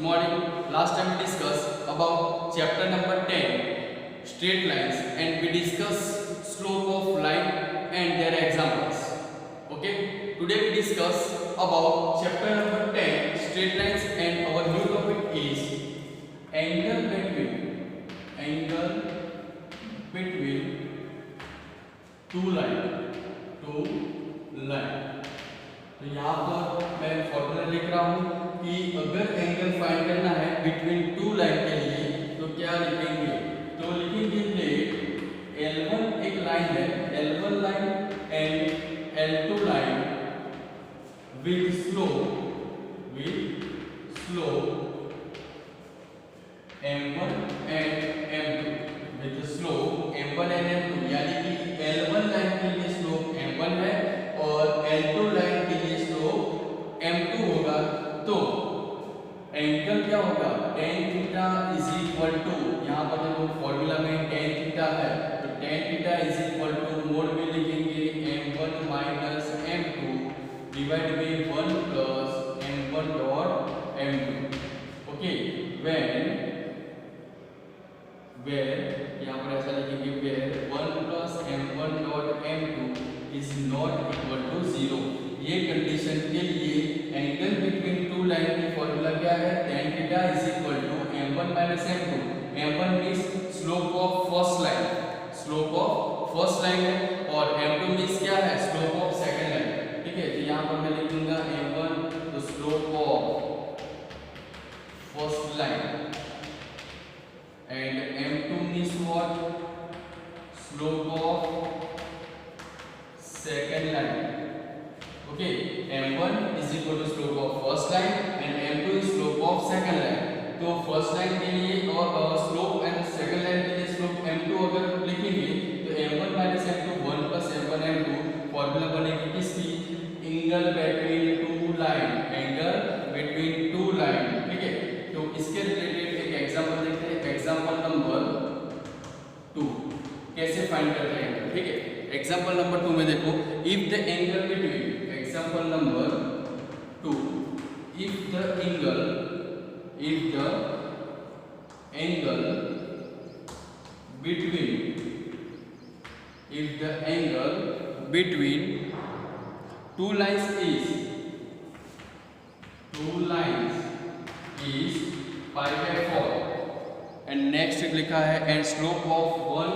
morning. Last time we discussed about chapter number 10, straight lines, and we discussed slope of line and their examples. Okay. Today we discuss about chapter number 10, straight lines, and our new topic is angle between two line. तो यहाँ पर मैं formula लिख रहा हूँ कि अगर angle find करना है बिटवीन टू लाइन के लिए तो क्या लिखेंगे, तो लिखेंगे लेट L1 एक लाइन है, L1 line and L2 line with slope M1 and M2 with slope M1 and M2, यानी कि L1 लाइन के लिए स्लोप M1 है और L2 लाइन के लिए स्लोप M2 होगा। तो एंगल क्या होगा, tan theta is equal to, यहाँ पर देखो फॉर्मूला में tan थीटा है तो tan theta is equal to mod में लिखेंगे M1 minus M2 divide by 1 plus M1 dot M2। Okay, where यहाँ पर ऐसा लिखेंगे where 1 plus M1 dot M2 is not equal to 0। ये कंडीशन के लिए एंगल बिटवीन टू लाइन की फॉर्मूला क्या है, tan theta is equal to M1 minus M2। M1 means slope of first line है और M2 मींस क्या है, स्लोप ऑफ सेकंड लाइन। ठीक है, तो यहाँ पर मैं लिखूंगा M1 तो slope of first line and M2 means what, slope of second line। okay, M1 is equal to slope of first line and M2 is slope of second line। तो first line के लिए और slope and second line के लिए slope M2 अगर लिखेंगे तो M1 minus M2 1 plus M1 M2 formula बनेगी किसकी, एंगल बिटवीन टू लाइन। ठीक है, तो इसके रिलेटेड एक एग्जांपल देखते हैं, एग्जांपल नंबर 2 कैसे फाइंड करते हैं। ठीक है, एग्जांपल नंबर 2 में देखो, if the angle between, example number 2, if the angle between two lines is pi by 4 and next लिखा है and slope of one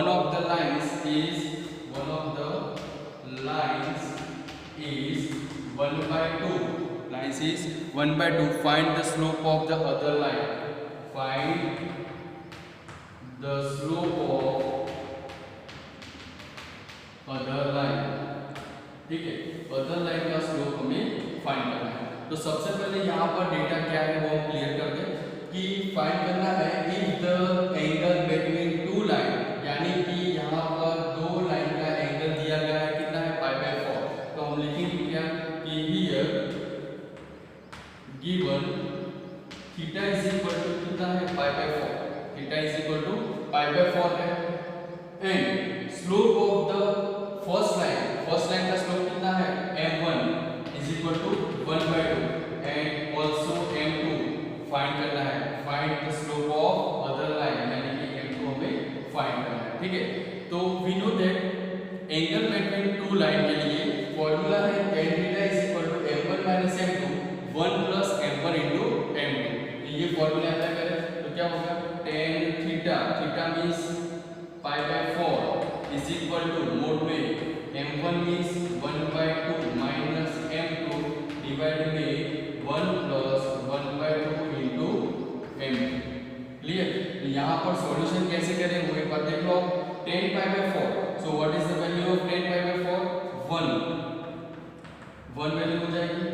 of the lines is 1 by 2, lines is 1 by 2, find the slope of the other line, find the slope of other line। ठीक है, other line का slope हमें find करना है। तो सबसे पहले यहाँ पर डेटा क्या है वो हम क्लियर कर दें कि फाइंड करना है if the angle between two line, यानी कि यहाँ पर दो लाइन का एंगल दिया गया है, कितना है, पाई बाय 4। तो हम लिखेंगे क्या कि here given theta is equal to कितना है, pi by 4, theta is equal to pi by 4 है and slope of the first line का स्लोप कितना है, M1 is equal to 1 by 2 and also M2 find करना है, find the slope of other line, यानी कि M2 हमें find करना है। ठीक है, तो we know that angle between two line के लिए फॉर्मूला है tan theta is equal to M1 minus M2 1 plus M1 into M2। ये फॉर्मूला अप्लाई करें तो क्या होगा, tan theta means pi by 4 is equal to mod में M1 means 1 by 2 minus M2 divide में 1 plus 1 by 2 into M2। Clear, यहाँ पर solution कैसे करें वो एक बार देख लो, 10 पाई by 4, so what is the value of 10 pi by 4, 1 value हो जाएगी।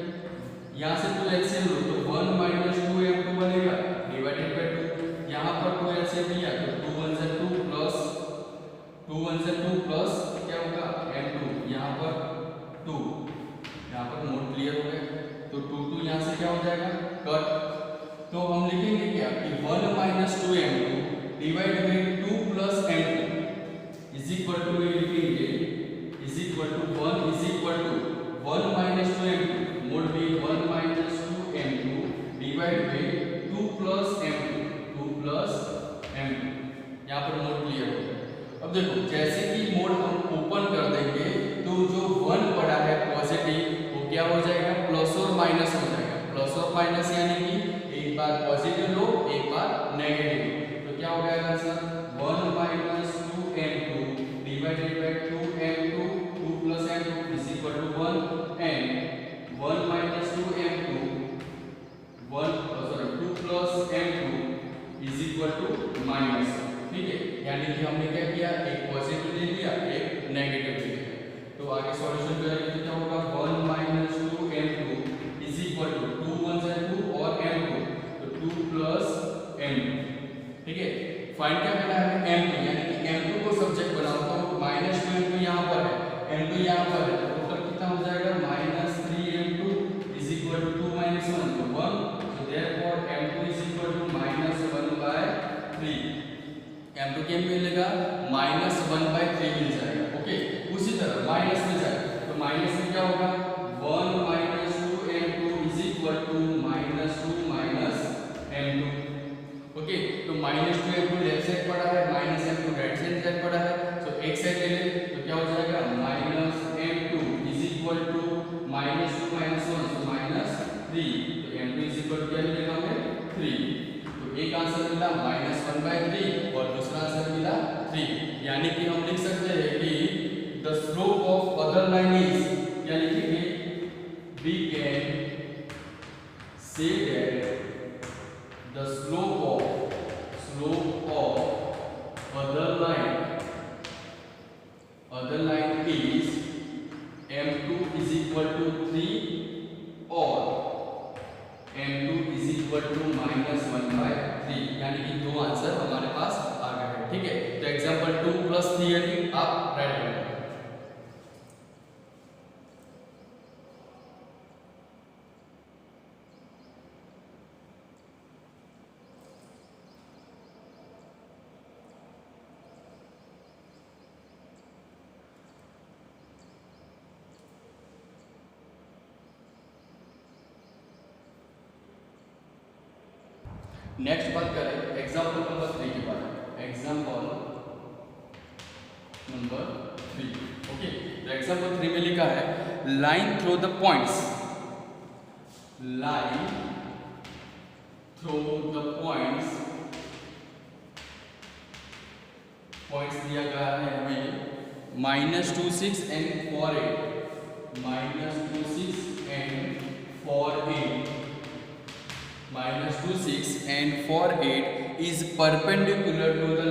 यहाँ से 2 एलसीएम लो तो 1 माइनस 2 M2 बनेगा डिवाइडेड बाय 2, यहाँ पर 2 एलसीएम लिया तो 2 1 से 2 प्लस क्या होगा, M2, यहाँ पर 2, यहाँ पर मोड क्लियर हो गया तो 2 यहाँ से क्या हो जाएगा, कट। तो हम लिखेंगे क्या कि 1 minus 2 M2 divide by 2 plus M2, is equal to ये लिखेंगे is equal to 1 is equal to 1 minus 2 m2 mod भी 1 minus 2 m2 divide bye 2 plus m2 यहाँ पर मोड क्लियर हो गया। अब देखो जैसे कि मोड हम ओपन कर देंगे तो जो 1 पड़ा है पॉजिटिव वो क्या हो जाएगा प्लस और माइनस हो जाएगा। प्लस और माइनस यानी कि एक बार पॉजिटिव लो एक बार नेगेटिव लो, तो क्या हो जाएगा answer 1 minus 2 m2 divided by 2 m2 2 plus m2 is equal to 1 and 1 minus 2 m2 2 plus m2 is equal to minus. ठीक है, यानी कि हमने क्या किया एक पॉजिटिव ले लिया एक नेगेटिव ले लिया। तो आगे सॉल्यूशन करेंगे तो क्या होगा 1 minus 2 m2 is equal to 2 1 से 2 और m2 तो 2 प्लस m2। ठीक है, फाइंड क्या करना है m2 यानी कि m2 को सब्जेक्ट बनाओ तो माइनस 2 m2 यहाँ पर है m2 यहाँ पर है तो टोटल कितना हो जाएगा minus 3 m2 is equal to 2 minus 1 तो 1 so therefore m2 is equal to minus 1 by 3। m2 क्या मिलेगा माइनस 1 by 3 मिल जाएगा। ओके, उसी तरह माइनस में जाए तो माइनस में क्या होगा 1 minus 2 m2 is equal to minus 2 minus m2। Okay, तो माइनस 2 m2 लेफ्ट साइड पड़ा है माइनस m2 राइट साइड पड़ा है तो एक साइड ले ले तो क्या हो जाएगा minus m2 is equal to minus 2 minus 1 तो माइनस 3 तो m2 इज इक्वल टू क्या मिलेगा हमें 3। तो एक आंसर मिला माइनस 1 by 3 और दूसरा आंसर मिला 3। यानी कि हम लिख सकते हैं कि the slope of other line is या लिखेंगे we can say that the slope of other line is m2 is equal to 3 और m2 is equal to minus 1 by 3 यानी कि दो आंसर हमारे पास आ गए हैं। ठीक है, तो एग्जांपल 2 प्लस थियरी आप राइट करें। नेक्स्ट बात करें एग्जाम्पल नंबर 3 के बारे में। Example number 3। ओके, तो एग्जाम्पल 3 में लिखा है line through the points points दिया गया है हमें -2 6 and 4 8 -2 6 and 4 8 -2 6 and 4 8 is perpendicular to the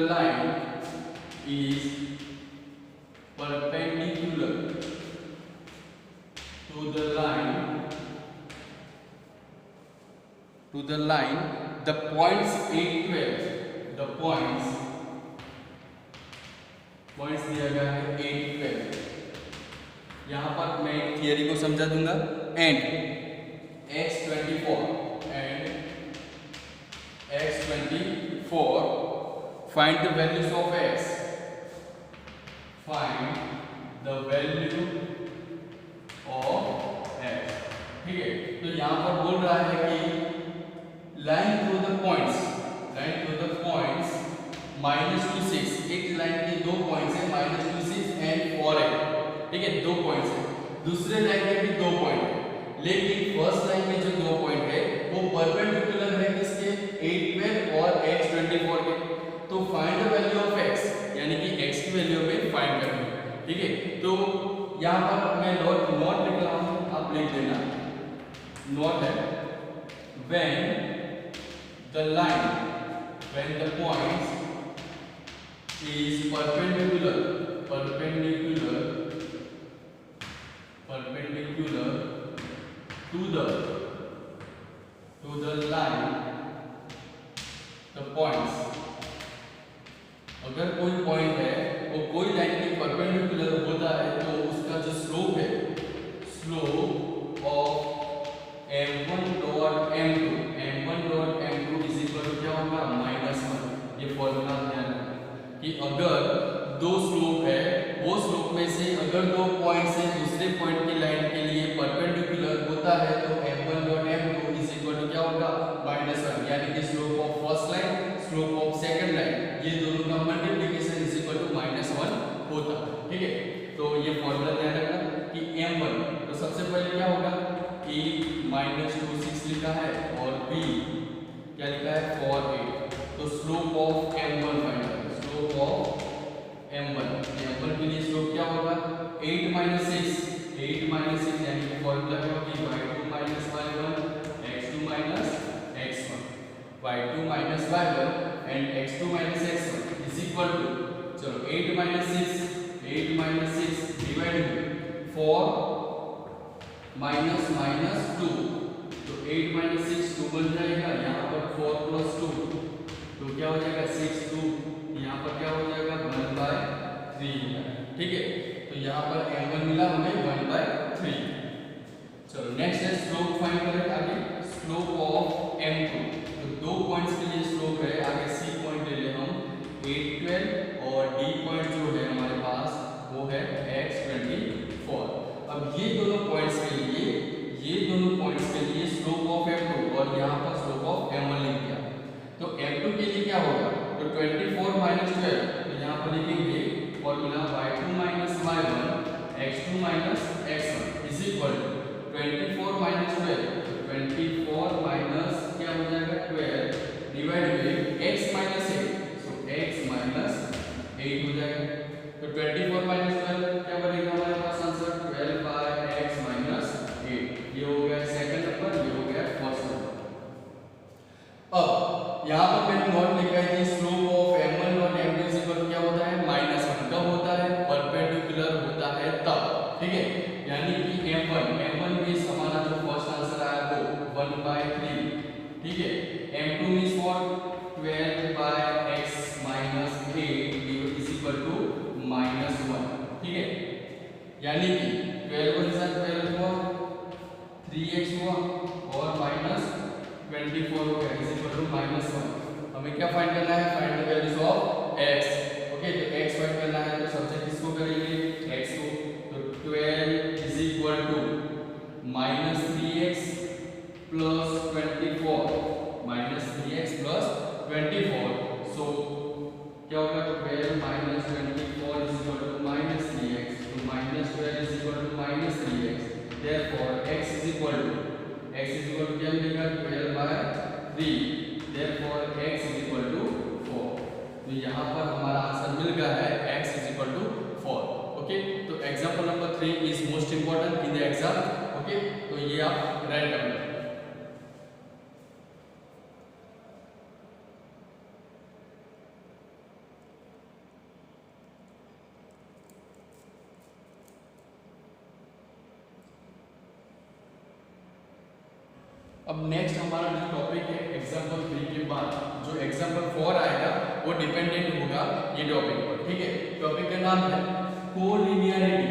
line the points 8 12 points दिया गया है 8 12। यहाँ पर मैं थियरी को समझा दूंगा and x24 find the values of x ठीक है, तो यहाँ पर बोल रहा है कि लाइन थ्रू द पॉइंट्स -2 6 एक लाइन के दो पॉइंट्स है -2 6 एंड 4 8। ठीक है, दो पॉइंट्स है, दूसरे लाइन में भी दो पॉइंट है लेकिन फर्स्ट लाइन में जो दो पॉइंट है वो परपेंडिकुलर है किसके 8 12 और x24 के। तो find the value of x यानी कि x की वैल्यू में फाइंड करनी है। ठीक है, तो यहाँ पर मैं नोट लिख रहा हूँ, आप लिख देना। नोट है when the points is perpendicular to the line the points अगर कोई पॉइंट है वो कोई लाइन के परपेंडिकुलर होता है तो उसका जो स्लोप है slope of m1 dot m2 is equal to क्या होगा -1। ये फॉर्मूला ध्यान रखना कि अगर दो स्लोप अगर दो पॉइंट से दूसरे पॉइंट की लाइन के लिए परपेंडिकुलर होता है तो m1 dot m2 is equal to क्या होगा -1, यानी कि slope of first line slope of second line ये दोनों का मल्टीप्लिकेशन इज इक्वल टू -1 होता है। ठीक है, तो ये फॉर्मूला ध्यान रखना कि m1 तो सबसे पहले क्या होगा a -26 लिखा है और b क्या लिखा है 48, तो स्लोप ऑफ m1 फाइंड करें। स्लोप ऑफ m1 के लिए स्लोप क्या होगा 8 - 6 यानी कि फॉर्मूला क्या होगी y2 - y1 x2 - x1 y2 - y1 and x2 - x1 is equal to चलो 8 - 6 डिवाइड में 4 - 2 तो 8 - 6 2 बन जाएगा, यहाँ पर 4 + 2 तो क्या हो जाएगा 6 2, यहाँ पर क्या हो जाएगा 1/3। ठीक है, तो यहाँ पर m1 मिला हमें 1/3। चलो नेक्स्ट है स्लोप फाइंड करें आगे। स्लोप ऑफ m2 तो दो पॉइंट्स के लिए स्लोप है, आगे c पॉइंट ले ले हम 8 12 और d पॉइंट जो है हमारे पास वो है x24। अब ये दोनों पॉइंट्स के लिए स्लोप ऑफ m2 और यहाँ पर स्लोप ऑफ m1 लिख दिया, तो m2 के लिए क्या होगा तो 24 - 12 तो यहाँ पर लिखेंगे formula y2 - y1 x2 - x1 is equal to 24 - 12 तो 24 माइनस क्या हो जाएगा 12 डिवाइड में x - 8 सो x - 8 हो जाएगा, तो 24 - 12 क्या बनेगा हमारे पास आंसर 12/x - 8। ये हो गया सेकंड नंबर, ये हो गया फर्स्ट नंबर। अब यहाँ पर मैंने नोट लिखा है कि स्लोप ऑफ m1 और m2 इज इक्वल टू क्या होता है -1। कब होता है परपेंडिकुलर होता है तब। ठीक है, यानी कि m1 में हमारा जो फर्स्ट आंसर आया वो 1/3। ठीक है, m2 means what 12/x - 8 is equal to -1। ठीक है, यानी कि 12 × 12 हुआ 3x हुआ और -24 हो गया इज इक्वल टू -1। हमें क्या फाइंड करना है, find the values of x। Okay, तो x फाइंड करना है तो सबसे किसको करेंगे x को, तो 12 is equal to -3x + 24 -3x + 24 सो क्या होगा 12 - 24 इज इक्वल टू -3x, तो -12 is equal to -3x, therefore x is equal to क्या मिलेगा 12/3, therefore x is equal to 4। तो यहाँ पर हमारा आंसर मिल गया है x is equal to 4। Okay, तो example number 3 is most important in the exam. Okay, तो ये आप राइट कर लो। अब नेक्स्ट हमारा जो टॉपिक है एग्जांपल 3 के बाद जो एग्जांपल 4 आएगा वो डिपेंडेंट होगा ये टॉपिक पर। ठीक है, टॉपिक का नाम है कोलिनियरिटी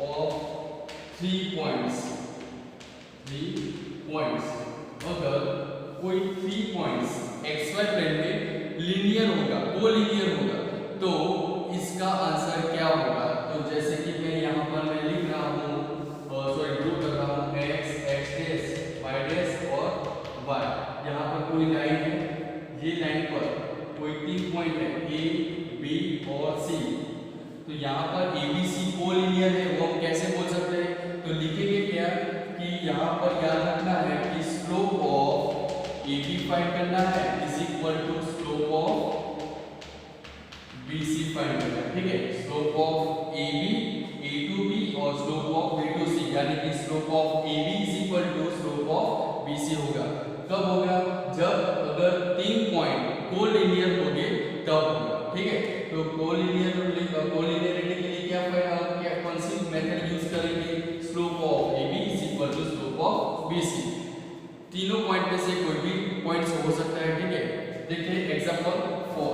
ऑफ 3 पॉइंट्स। अगर कोई 3 पॉइंट्स xy प्लेन में लीनियर होगा कोलिनियर होगा तो इसका आंसर क्या होगा। तो जैसे कि मैं यहाँ पर मैं लिख रहा हूँ ग्रुप कर रहा हूँ x y और y। यहाँ पर कोई लाइन है, ये लाइन पर कोई 3 पॉइंट है a b और c, तो यहाँ पर a b c कोलिनियर है वो हम कैसे बोल सकते हैं, तो लिखेंगे क्या कि यहाँ पर याद रखना है कि slope of a b find करना है is equal to slope of b c find करना है। ठीक है, slope of a to b और slope of b to c, यानी कि slope of ab is equal to slope of bc होगा। कब होगा, जब अगर 3 पॉइंट कोलिनियर होंगे तब होगा। ठीक है, तो कोलिनियरिटी के लिए क्या कौन सी मेथड यूज करेंगे, slope of ab is equal to slope of bc। तीनों पॉइंट में से कोई भी पॉइंट्स हो सकता है। ठीक है, देखिए एग्जांपल 4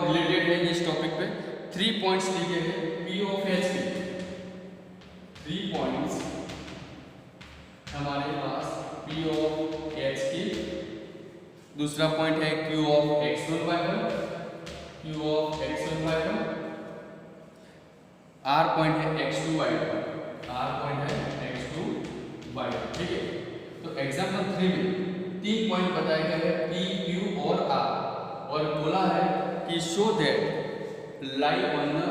रिलेटेड है इस टॉपिक पे। 3 पॉइंट्स लिखे हैं P of H के 3 पॉइंट्स हमारे पास P of H की, दूसरा पॉइंट है Q of x1 y1 Q of x1 y1, R point है x2 y2, R पॉइंट है x2 y2, ठीक है। तो एग्जांपल 3 में 3 पॉइंट बताए गए हैं P, Q और R, और बोला है कि show that lie on a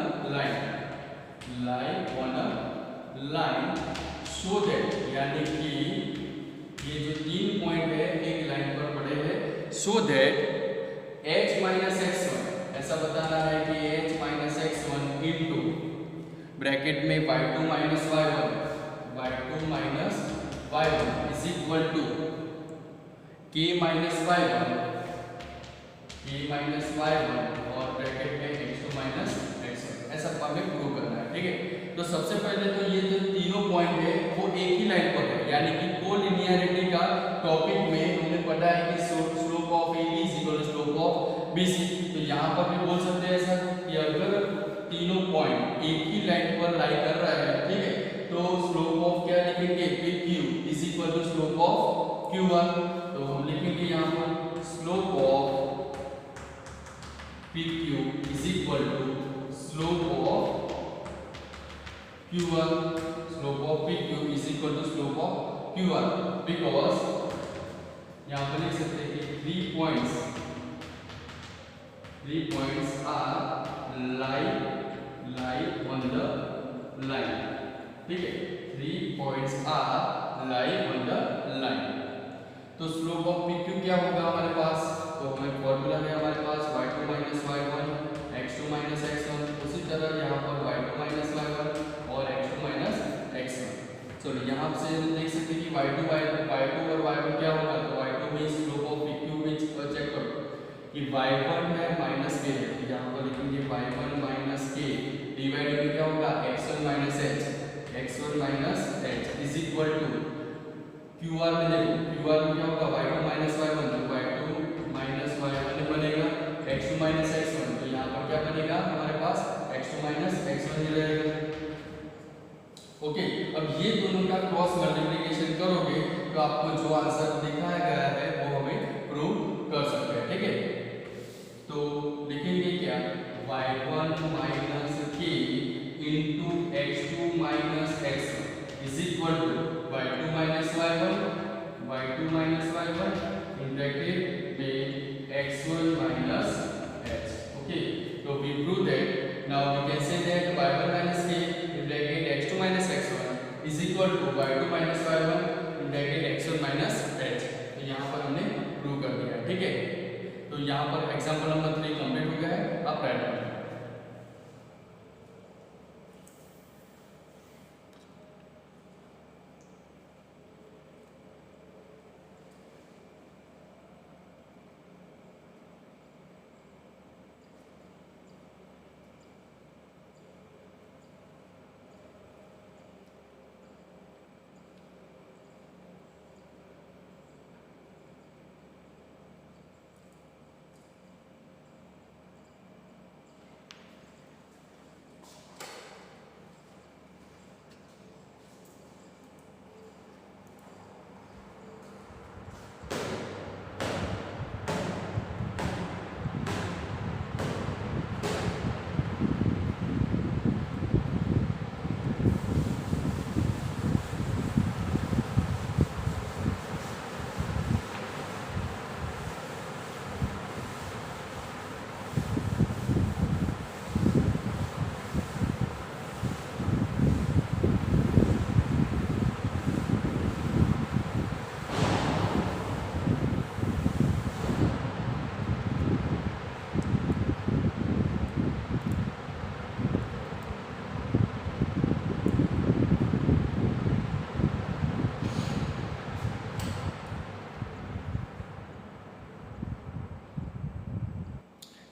line, show that यानी कि ये जो 3 पॉइंट है एक लाइन पर पड़े हैं, show that h minus x1, ऐसा बताना है कि h minus x1 into bracket में y2 minus y1 is equal to k minus y1 और ब्रैकेट में x2 माइनस x1, ऐसा हमें प्रूव करना है, ठीक है। तो सबसे पहले तो ये जो तीनों पॉइंट है वो एक ही लाइन पर है, यानी कि कोलिनियरिटी का टॉपिक में हमें पता है कि slope of AB is equal to slope of BC। तो यहाँ पर भी बोल सकते हैं ऐसा कि अगर तीनों पॉइंट एक ही लाइन पर लाई कर रहा है, ठीक है, तो स्लोप ऑफ क्या लिखेंगे, PQ is equal to slope of Q1। तो हम लिखेंगे यहाँ पर slope of PQ is equal to slope of Q1, slope of PQ is equal to slope of Q1, because यहाँ पर लिख सकते हैं कि 3 points are lie on the line, ठीक है, 3 points are lie on the line. तो slope of PQ क्या होगा हमारे पास, तो हमें फॉर्मूला है हमारे पास y2 minus y1 x2 minus x1, उसी तरह यहाँ पर y2 माइनस y1 और x2 माइनस x1। चलो यहाँ से हम देख सकते हैं कि y2 और y1 क्या होगा, तो y2 means slope of PQ means check करो कि y1 है माइनस k है, तो यहाँ पर लिखेंगे y1 माइनस k डिवाइड में क्या होगा x1 minus h is equal to QR में देखो, QR में क्या होगा y2 माइनस y1, तो y2 माइनस y1 बनेगा x2 माइनस x1, तो यहाँ पर क्या बनेगा हमारे पास x2 माइनस x1 ही रहेगा। ओके, अब ये दोनों का क्रॉस मल्टीप्लिकेशन करोगे तो आपको जो आंसर दिखाया गया है वो हमें प्रूव कर सकते हैं, ठीक है। तो लिखेंगे क्या, y1 minus k into x2 minus x1 is equal to y2 minus y1 in bracket में x1 माइनस h। ओके, तो we prove that now we can say that y1 minus k in bracket x2 minus x1 is equal to y2 minus y1 in bracket x1 minus h। तो यहाँ पर हमने prove कर दिया, ठीक है। तो यहाँ पर एग्जांपल नंबर 3 कंप्लीट हो गया है, अब राइट करें।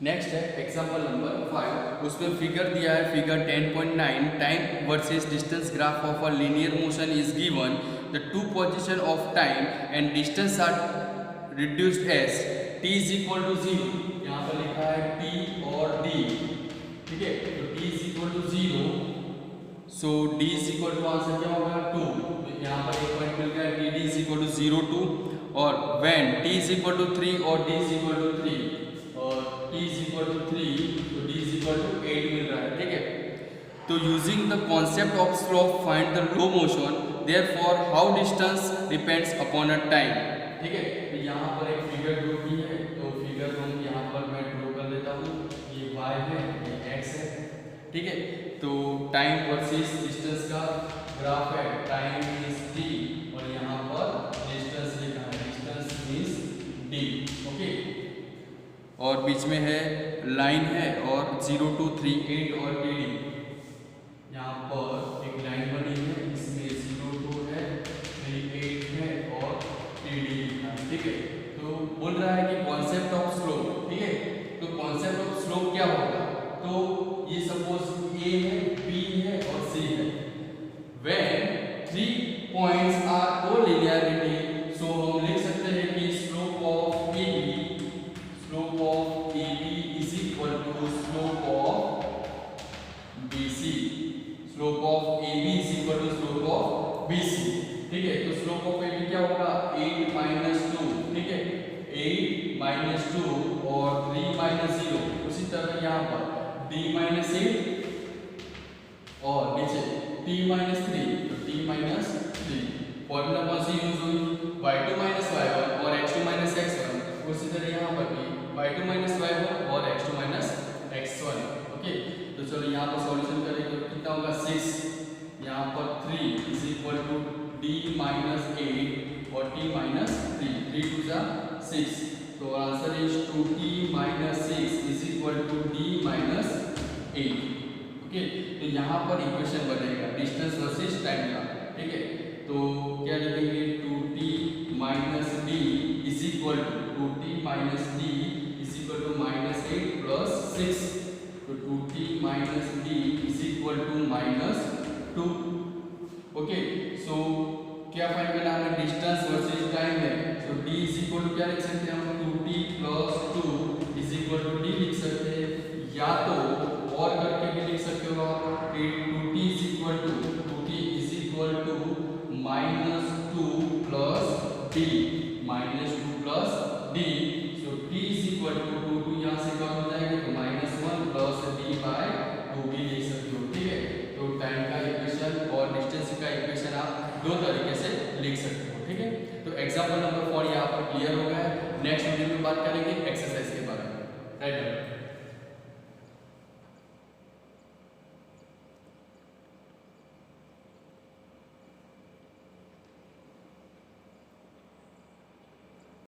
नेक्स्ट है एग्जांपल नंबर 5, उसमें फिगर दिया है figure 10.9 time versus distance graph of a linear motion is given the two position of time and distance are reduced as t is equal to 0। यहाँ पर लिखा है t और d, ठीक है, तो t is equal to 0, so d is equal to answer क्या होगा 2। तो यहाँ पर एक पॉइंट मिल गया dd इज इक्वल टू 0 2, और when t is equal to 3 और d इज इक्वल टू 3 और t इज इक्वल टू 3, तो d इज इक्वल टू 8 मिल रहा है, ठीक है। तो using the concept of slope find the low motion, therefore how distance depends upon a time, ठीक है। तो यहाँ पर एक फिगर ड्रॉ की है, तो फिगर हम यहाँ पर मैं ड्रॉ कर लेता हूँ। ये y है, ये x है, ठीक है। तो टाइम वर्सेस डिस्टेंस का ग्राफ है, टाइम इज t और यहाँ पर डिस्टेंस लिखा है, डिस्टेंस इज d, ओके। और बीच में है लाइन है और 0 to 3 8 और TD, यहाँ पर एक लाइन बनी है, इसमें 0 2 है, 3 8 है और TD लिखा है, ठीक है। तो बोल रहा है कि कॉन्सेप्ट ऑफ स्लोप, ठीक है। तो कॉन्सेप्ट ऑफ स्लोप क्या होगा, तो ये सपोज A है, B है और C है। When 3 points are collinearity, so हम लिख सकते हैं कि slope of AB is equal to slope of BC, slope of AB is equal to slope of BC, ठीक है। तो स्लोप ऑफ AB क्या होगा, 8 minus 2, ठीक है, 8 minus 2 और 3 minus 0। उसी तरह यहाँ पर D minus 8 और नीचे T minus 3, तो T minus 3। फॉर्मूला कौन सी यूज हुई, y2 minus y1 और x2 minus x1। उसी तरह यहाँ पर भी y2 minus y1 और x2 minus x1, ओके। तो चलो यहाँ पर सॉल्यूशन करेंगे तो कितना होगा 6, यहाँ पर 3 is equal to d minus 8 और t minus 3, 3 2 जा 6, तो answer is 2t minus 6 is equal to d minus 8, okay. तो यहाँ पर इक्वेशन बनेगा डिस्टेंस वर्सेस टाइम का, ठीक है। तो क्या लिखेंगे, 2t minus d is equal to 2t minus d is equal to -8 plus 6, तो 2t minus d is equal to -2, okay. So क्या फाइंड करना है, डिस्टेंस वर्सेस टाइम है, तो d इज इक्वल टू क्या लिख सकते हैं हम, 2t plus 2 is equal to d लिख सकते हैं, या तो और करके भी लिख सकते हो आप, 2t is equal to -2 plus d, -2 plus d, so t is equal to 2 यहाँ से कम हो जाएगा तो -1 प्लस d बाय 2 भी लिख सकते हो, ठीक है। तो टाइम का इक्वेशन और डिस्टेंस का इक्वेशन आप दो तरीके से लिख सकते हो, ठीक है। तो एग्जांपल नंबर 4 यहाँ पर क्लियर हो गया है। नेक्स्ट वीडियो में बात करेंगे एक्सरसाइज के बारे में, राइट।